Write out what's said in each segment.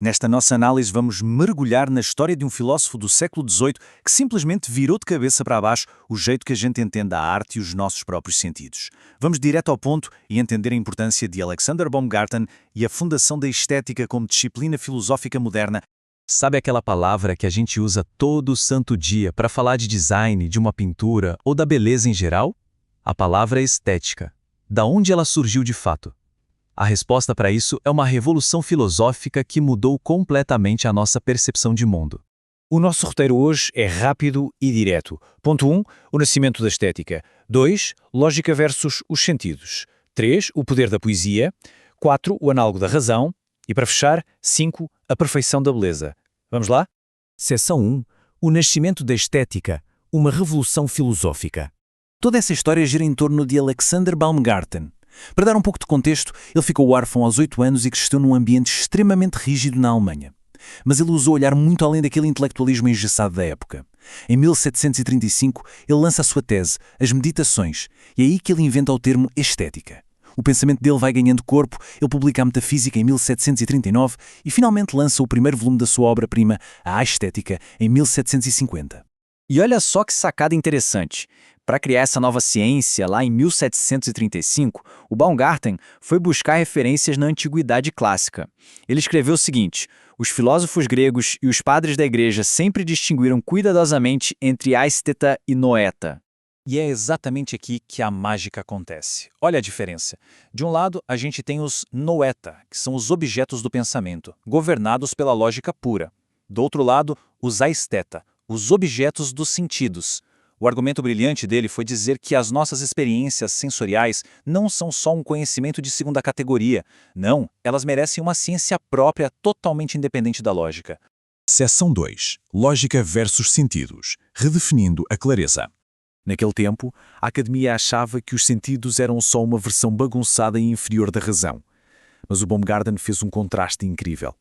Nesta nossa análise vamos mergulhar na história de um filósofo do século XVIII que simplesmente virou de cabeça para baixo o jeito que a gente entende a arte e os nossos próprios sentidos. Vamos direto ao ponto e entender a importância de Alexander Baumgarten e a fundação da estética como disciplina filosófica moderna. Sabe aquela palavra que a gente usa todo santo dia para falar de design, de uma pintura ou da beleza em geral? A palavra é estética. Da onde ela surgiu de fato? A resposta para isso é uma revolução filosófica que mudou completamente a nossa percepção de mundo. O nosso roteiro hoje é rápido e direto. Ponto 1, o nascimento da estética. 2, lógica versus os sentidos. 3, o poder da poesia. 4, o análogo da razão. E para fechar, 5, a perfeição da beleza. Vamos lá? Seção 1, o nascimento da estética, uma revolução filosófica. Toda essa história gira em torno de Alexander Baumgarten. Para dar um pouco de contexto, ele ficou órfão aos 8 anos e cresceu num ambiente extremamente rígido na Alemanha. Mas ele usou olhar muito além daquele intelectualismo engessado da época. Em 1735, ele lança a sua tese, As Meditações, e é aí que ele inventa o termo estética. O pensamento dele vai ganhando corpo, ele publica a Metafísica em 1739 e finalmente lança o primeiro volume da sua obra-prima, A Estética, em 1750. E olha só que sacada interessante. Para criar essa nova ciência, lá em 1735, o Baumgarten foi buscar referências na Antiguidade Clássica. Ele escreveu o seguinte: os filósofos gregos e os padres da igreja sempre distinguiram cuidadosamente entre aisteta e noeta. E é exatamente aqui que a mágica acontece. Olha a diferença. De um lado, a gente tem os noeta, que são os objetos do pensamento, governados pela lógica pura. Do outro lado, os aisteta, os objetos dos sentidos. O argumento brilhante dele foi dizer que as nossas experiências sensoriais não são só um conhecimento de segunda categoria. Não, elas merecem uma ciência própria totalmente independente da lógica. Seção 2. Lógica versus sentidos. Redefinindo a clareza. Naquele tempo, a academia achava que os sentidos eram só uma versão bagunçada e inferior da razão. Mas o Baumgarten fez um contraste incrível.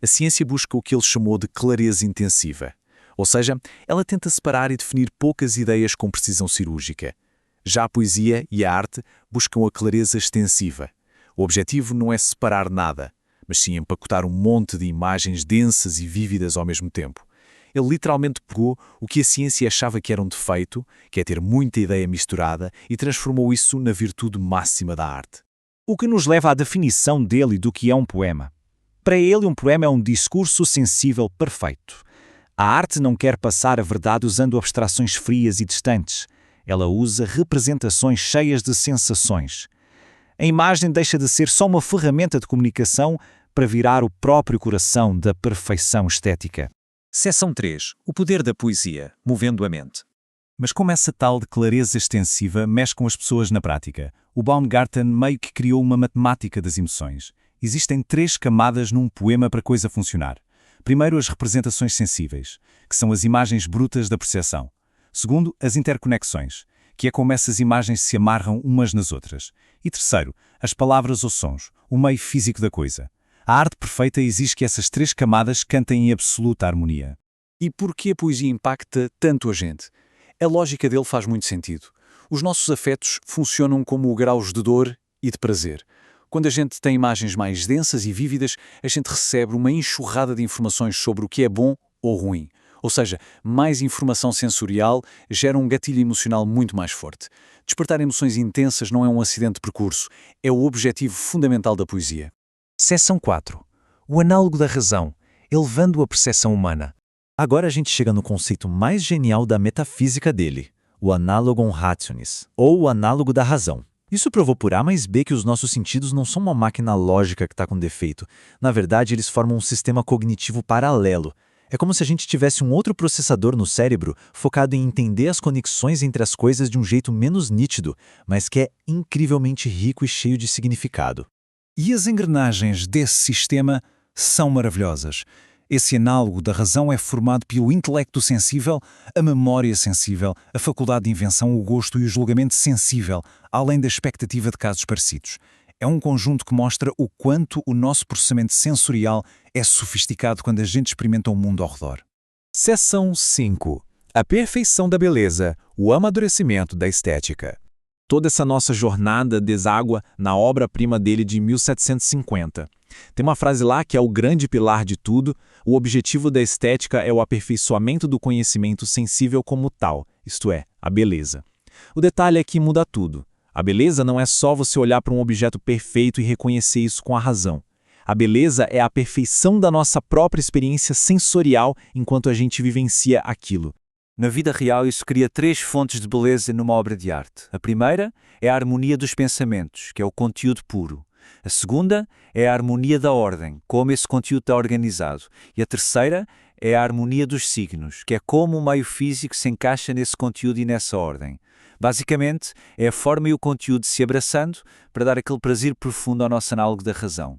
A ciência busca o que ele chamou de clareza intensiva. Ou seja, ela tenta separar e definir poucas ideias com precisão cirúrgica. Já a poesia e a arte buscam a clareza extensiva. O objetivo não é separar nada, mas sim empacotar um monte de imagens densas e vívidas ao mesmo tempo. Ele literalmente pegou o que a ciência achava que era um defeito, que é ter muita ideia misturada, e transformou isso na virtude máxima da arte. O que nos leva à definição dele do que é um poema. Para ele, um poema é um discurso sensível perfeito. A arte não quer passar a verdade usando abstrações frias e distantes. Ela usa representações cheias de sensações. A imagem deixa de ser só uma ferramenta de comunicação para virar o próprio coração da perfeição estética. Seção 3. O poder da poesia, movendo a mente. Mas como essa tal de clareza extensiva mexe com as pessoas na prática? O Baumgarten meio que criou uma matemática das emoções. Existem 3 camadas num poema para a coisa funcionar. Primeiro, as representações sensíveis, que são as imagens brutas da percepção. Segundo, as interconexões, que é como essas imagens se amarram umas nas outras. E terceiro, as palavras ou sons, o meio físico da coisa. A arte perfeita exige que essas 3 camadas cantem em absoluta harmonia. E por que a poesia impacta tanto a gente? A lógica dele faz muito sentido. Os nossos afetos funcionam como graus de dor e de prazer. Quando a gente tem imagens mais densas e vívidas, a gente recebe uma enxurrada de informações sobre o que é bom ou ruim. Ou seja, mais informação sensorial gera um gatilho emocional muito mais forte. Despertar emoções intensas não é um acidente de percurso, é o objetivo fundamental da poesia. Seção 4. O análogo da razão, elevando a percepção humana. Agora a gente chega no conceito mais genial da metafísica dele, o analogon rationis, ou o análogo da razão. Isso provou por A mais B que os nossos sentidos não são uma máquina lógica que está com defeito. Na verdade, eles formam um sistema cognitivo paralelo. É como se a gente tivesse um outro processador no cérebro focado em entender as conexões entre as coisas de um jeito menos nítido, mas que é incrivelmente rico e cheio de significado. E as engrenagens desse sistema são maravilhosas. Esse análogo da razão é formado pelo intelecto sensível, a memória sensível, a faculdade de invenção, o gosto e o julgamento sensível, além da expectativa de casos parecidos. É um conjunto que mostra o quanto o nosso processamento sensorial é sofisticado quando a gente experimenta o mundo ao redor. Seção 5. A perfeição da beleza, o amadurecimento da estética. Toda essa nossa jornada deságua na obra-prima dele de 1750. Tem uma frase lá que é o grande pilar de tudo: o objetivo da estética é o aperfeiçoamento do conhecimento sensível como tal, isto é, a beleza. O detalhe é que muda tudo. A beleza não é só você olhar para um objeto perfeito e reconhecer isso com a razão. A beleza é a perfeição da nossa própria experiência sensorial enquanto a gente vivencia aquilo. Na vida real, isso cria 3 fontes de beleza numa obra de arte. A primeira é a harmonia dos pensamentos, que é o conteúdo puro. A segunda é a harmonia da ordem, como esse conteúdo está organizado. E a terceira é a harmonia dos signos, que é como o meio físico se encaixa nesse conteúdo e nessa ordem. Basicamente, é a forma e o conteúdo se abraçando para dar aquele prazer profundo ao nosso análogo da razão.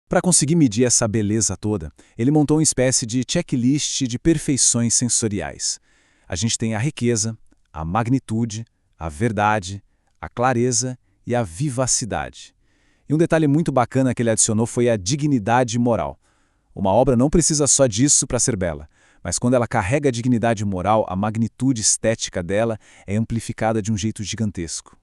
Para conseguir medir essa beleza toda, ele montou uma espécie de checklist de perfeições sensoriais. A gente tem a riqueza, a magnitude, a verdade, a clareza e a vivacidade. E um detalhe muito bacana que ele adicionou foi a dignidade moral. Uma obra não precisa só disso para ser bela, mas quando ela carrega a dignidade moral, a magnitude estética dela é amplificada de um jeito gigantesco.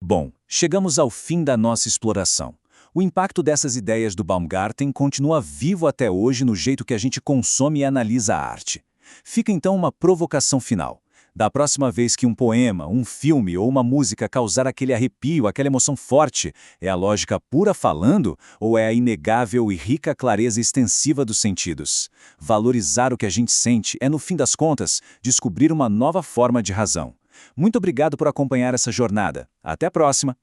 Bom, chegamos ao fim da nossa exploração. O impacto dessas ideias do Baumgarten continua vivo até hoje no jeito que a gente consome e analisa a arte. Fica então uma provocação final. Da próxima vez que um poema, um filme ou uma música causar aquele arrepio, aquela emoção forte, é a lógica pura falando ou é a inegável e rica clareza extensiva dos sentidos? Valorizar o que a gente sente é, no fim das contas, descobrir uma nova forma de razão. Muito obrigado por acompanhar essa jornada. Até a próxima!